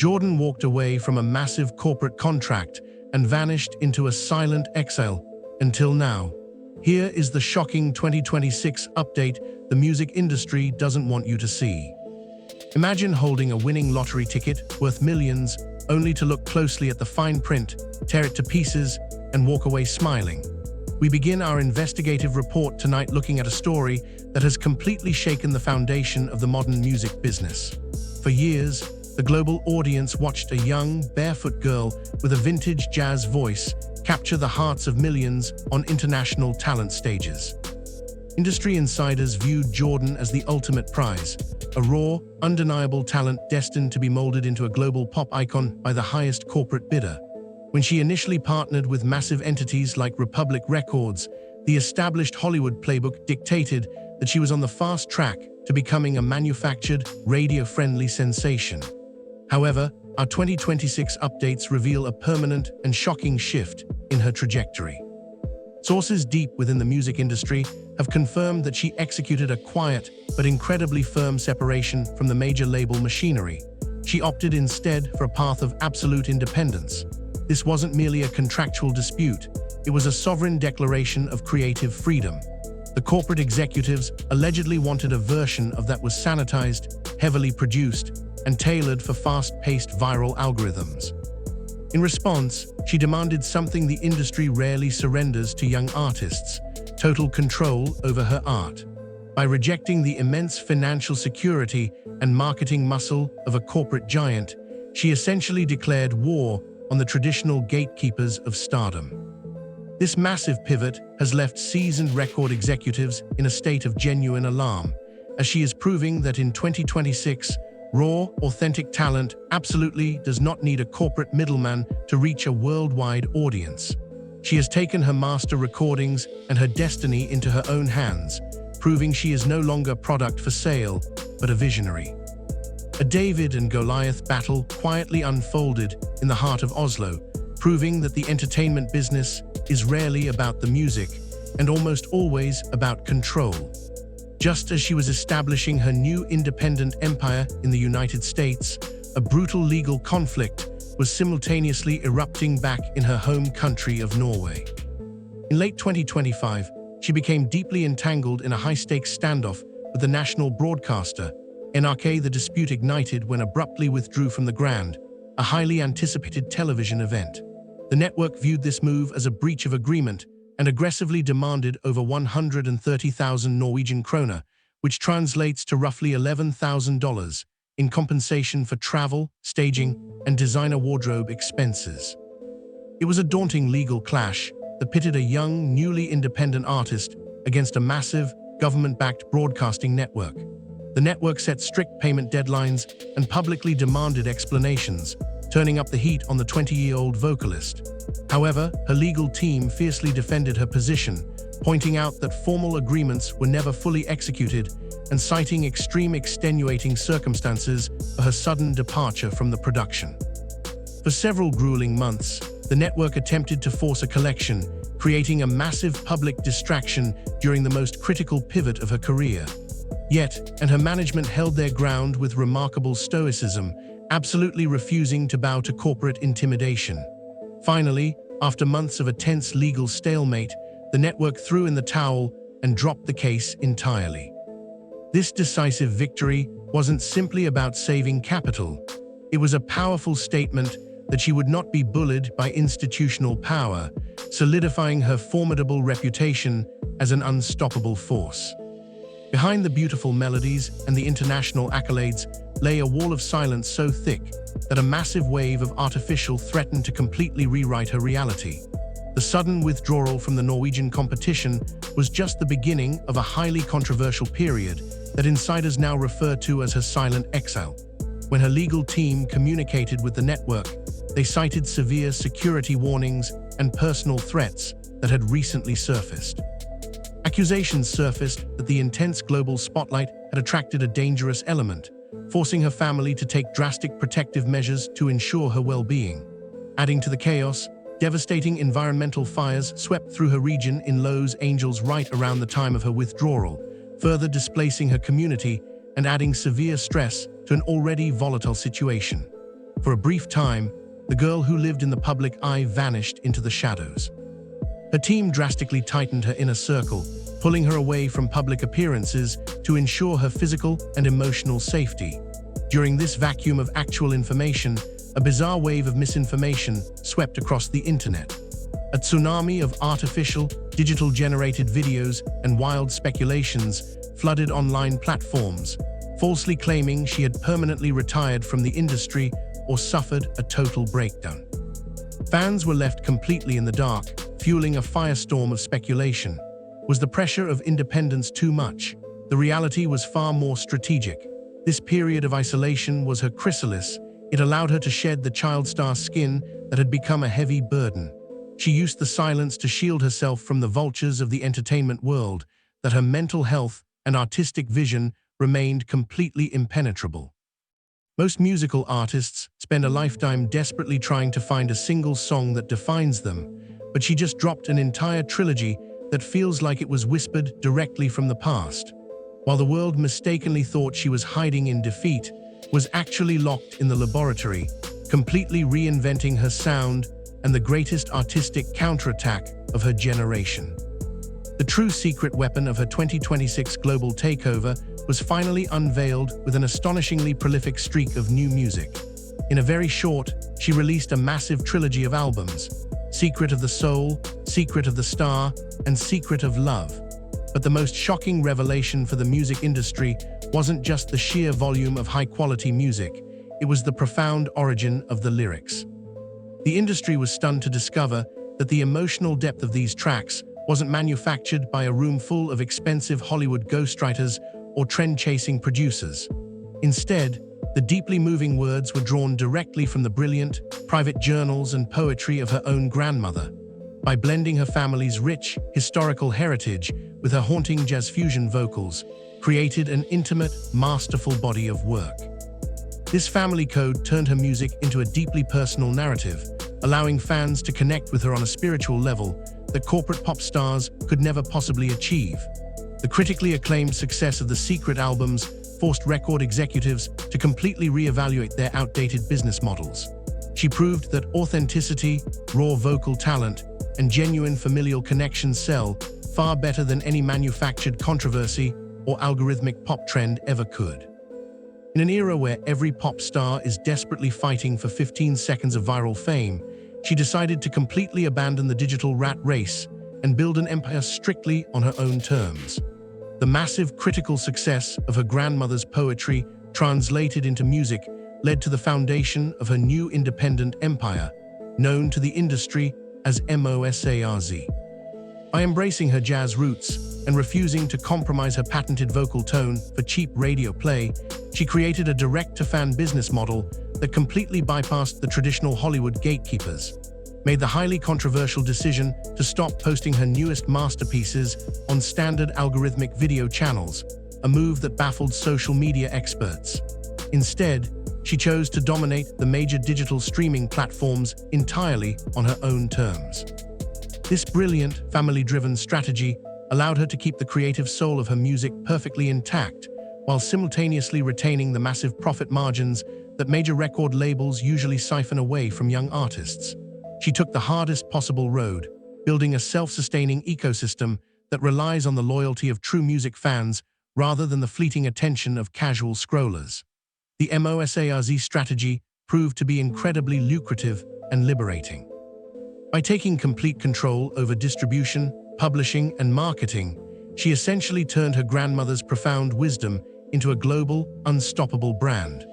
Jordan walked away from a massive corporate contract and vanished into a silent exile until now. Here is the shocking 2026 update the music industry doesn't want you to see. Imagine holding a winning lottery ticket worth millions, only to look closely at the fine print, tear it to pieces, and walk away smiling. We begin our investigative report tonight looking at a story that has completely shaken the foundation of the modern music business. For years, the global audience watched a young, barefoot girl with a vintage jazz voice capture the hearts of millions on international talent stages. Industry insiders viewed Jordan as the ultimate prize, a raw, undeniable talent destined to be molded into a global pop icon by the highest corporate bidder. When she initially partnered with massive entities like Republic Records, the established Hollywood playbook dictated that she was on the fast track to becoming a manufactured, radio-friendly sensation. However, our 2026 updates reveal a permanent and shocking shift in her trajectory. Sources deep within the music industry have confirmed that she executed a quiet but incredibly firm separation from the major label machinery. She opted instead for a path of absolute independence. This wasn't merely a contractual dispute, it was a sovereign declaration of creative freedom. The corporate executives allegedly wanted a version of that was sanitized, heavily produced, and tailored for fast-paced viral algorithms. In response, she demanded something the industry rarely surrenders to young artists: total control over her art. By rejecting the immense financial security and marketing muscle of a corporate giant, she essentially declared war on the traditional gatekeepers of stardom. This massive pivot has left seasoned record executives in a state of genuine alarm, as she is proving that in 2026, raw, authentic talent absolutely does not need a corporate middleman to reach a worldwide audience. She has taken her master recordings and her destiny into her own hands, proving she is no longer a product for sale, but a visionary. A David and Goliath battle quietly unfolded in the heart of Oslo, proving that the entertainment business is rarely about the music and almost always about control. Just as she was establishing her new independent empire in the United States, a brutal legal conflict was simultaneously erupting back in her home country of Norway. In late 2025, she became deeply entangled in a high-stakes standoff with the national broadcaster. NRK. The dispute ignited when abruptly withdrew from the Grand, a highly anticipated television event. The network viewed this move as a breach of agreement and aggressively demanded over 130,000 Norwegian kroner, which translates to roughly $11,000, in compensation for travel, staging, and designer wardrobe expenses. It was a daunting legal clash that pitted a young, newly independent artist against a massive, government-backed broadcasting network. The network set strict payment deadlines and publicly demanded explanations, turning up the heat on the 20-year-old vocalist. However, her legal team fiercely defended her position, pointing out that formal agreements were never fully executed and citing extreme extenuating circumstances for her sudden departure from the production. For several grueling months, the network attempted to force a collection, creating a massive public distraction during the most critical pivot of her career. Yet, and her management held their ground with remarkable stoicism, absolutely refusing to bow to corporate intimidation. Finally, after months of a tense legal stalemate, the network threw in the towel and dropped the case entirely. This decisive victory wasn't simply about saving capital. It was a powerful statement that she would not be bullied by institutional power, solidifying her formidable reputation as an unstoppable force. Behind the beautiful melodies and the international accolades lay a wall of silence so thick that a massive wave of artificial threatened to completely rewrite her reality. The sudden withdrawal from the Norwegian competition was just the beginning of a highly controversial period that insiders now refer to as her silent exile. When her legal team communicated with the network, they cited severe security warnings and personal threats that had recently surfaced. Accusations surfaced that the intense global spotlight had attracted a dangerous element, forcing her family to take drastic protective measures to ensure her well-being. Adding to the chaos, devastating environmental fires swept through her region in Los Angeles right around the time of her withdrawal, further displacing her community and adding severe stress to an already volatile situation. For a brief time, the girl who lived in the public eye vanished into the shadows. Her team drastically tightened her inner circle, pulling her away from public appearances to ensure her physical and emotional safety. During this vacuum of actual information, a bizarre wave of misinformation swept across the internet. A tsunami of artificial, digital-generated videos and wild speculations flooded online platforms, falsely claiming she had permanently retired from the industry or suffered a total breakdown. Fans were left completely in the dark, fueling a firestorm of speculation. Was the pressure of independence too much? The reality was far more strategic. This period of isolation was her chrysalis. It allowed her to shed the child star skin that had become a heavy burden. She used the silence to shield herself from the vultures of the entertainment world, that her mental health and artistic vision remained completely impenetrable. Most musical artists spend a lifetime desperately trying to find a single song that defines them, but she just dropped an entire trilogy that feels like it was whispered directly from the past. While the world mistakenly thought she was hiding in defeat, was actually locked in the laboratory, completely reinventing her sound and the greatest artistic counterattack of her generation. The true secret weapon of her 2026 global takeover was finally unveiled with an astonishingly prolific streak of new music. In a very short, she released a massive trilogy of albums: Secret of the Soul, Secret of the Star, and Secret of Love. But the most shocking revelation for the music industry wasn't just the sheer volume of high-quality music, it was the profound origin of the lyrics. The industry was stunned to discover that the emotional depth of these tracks wasn't manufactured by a room full of expensive Hollywood ghostwriters or trend-chasing producers. Instead, the deeply moving words were drawn directly from the brilliant, private journals and poetry of her own grandmother. By blending her family's rich, historical heritage with her haunting jazz fusion vocals, created an intimate, masterful body of work. This family code turned her music into a deeply personal narrative, allowing fans to connect with her on a spiritual level that corporate pop stars could never possibly achieve. The critically acclaimed success of the Secret albums forced record executives to completely reevaluate their outdated business models. She proved that authenticity, raw vocal talent, and genuine familial connections sell far better than any manufactured controversy or algorithmic pop trend ever could. In an era where every pop star is desperately fighting for 15 seconds of viral fame, she decided to completely abandon the digital rat race and build an empire strictly on her own terms. The massive critical success of her grandmother's poetry, translated into music, led to the foundation of her new independent empire, known to the industry as MOSARZ. By embracing her jazz roots and refusing to compromise her patented vocal tone for cheap radio play, she created a direct-to-fan business model that completely bypassed the traditional Hollywood gatekeepers, made the highly controversial decision to stop posting her newest masterpieces on standard algorithmic video channels, a move that baffled social media experts. Instead, she chose to dominate the major digital streaming platforms entirely on her own terms. This brilliant, family-driven strategy allowed her to keep the creative soul of her music perfectly intact, while simultaneously retaining the massive profit margins that major record labels usually siphon away from young artists. She took the hardest possible road, building a self-sustaining ecosystem that relies on the loyalty of true music fans rather than the fleeting attention of casual scrollers. The MOSARZ strategy proved to be incredibly lucrative and liberating. By taking complete control over distribution, publishing, and marketing, she essentially turned her grandmother's profound wisdom into a global, unstoppable brand.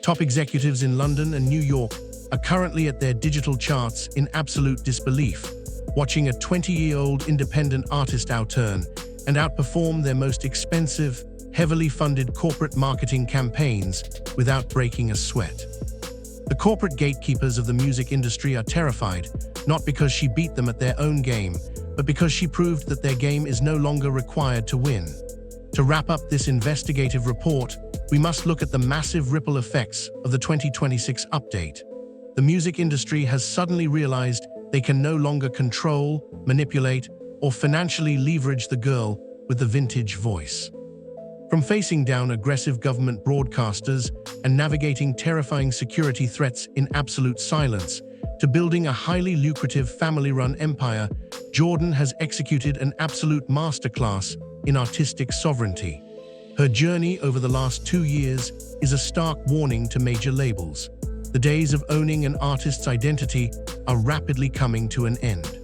Top executives in London and New York are currently at their digital charts in absolute disbelief, watching a 20-year-old independent artist outturn and outperform their most expensive, heavily funded corporate marketing campaigns without breaking a sweat. The corporate gatekeepers of the music industry are terrified, not because she beat them at their own game, but because she proved that their game is no longer required to win. To wrap up this investigative report, we must look at the massive ripple effects of the 2026 update. The music industry has suddenly realized they can no longer control, manipulate, or financially leverage the girl with the vintage voice. From facing down aggressive government broadcasters and navigating terrifying security threats in absolute silence, to building a highly lucrative family-run empire, Jordan has executed an absolute masterclass in artistic sovereignty. Her journey over the last 2 years is a stark warning to major labels. The days of owning an artist's identity are rapidly coming to an end.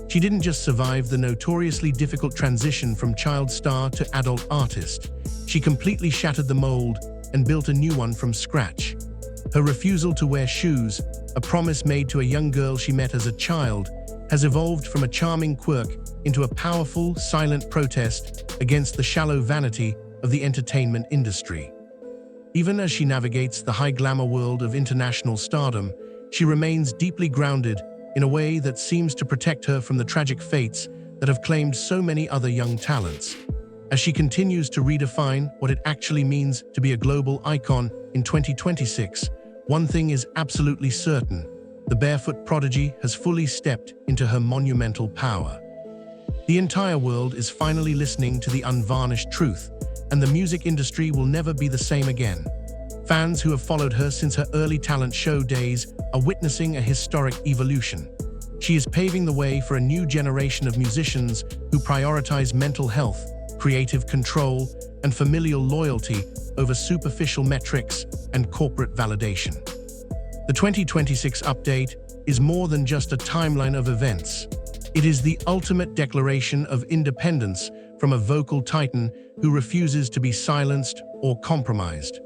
She didn't just survive the notoriously difficult transition from child star to adult artist. She completely shattered the mold and built a new one from scratch. Her refusal to wear shoes, a promise made to a young girl she met as a child, has evolved from a charming quirk into a powerful, silent protest against the shallow vanity of the entertainment industry. Even as she navigates the high-glamour world of international stardom, she remains deeply grounded in a way that seems to protect her from the tragic fates that have claimed so many other young talents. As she continues to redefine what it actually means to be a global icon in 2026, one thing is absolutely certain: the Barefoot prodigy has fully stepped into her monumental power. The entire world is finally listening to the unvarnished truth, and the music industry will never be the same again. Fans who have followed her since her early talent show days are witnessing a historic evolution. She is paving the way for a new generation of musicians who prioritize mental health, creative control, and familial loyalty over superficial metrics and corporate validation. The 2026 update is more than just a timeline of events. It is the ultimate declaration of independence from a vocal titan who refuses to be silenced or compromised.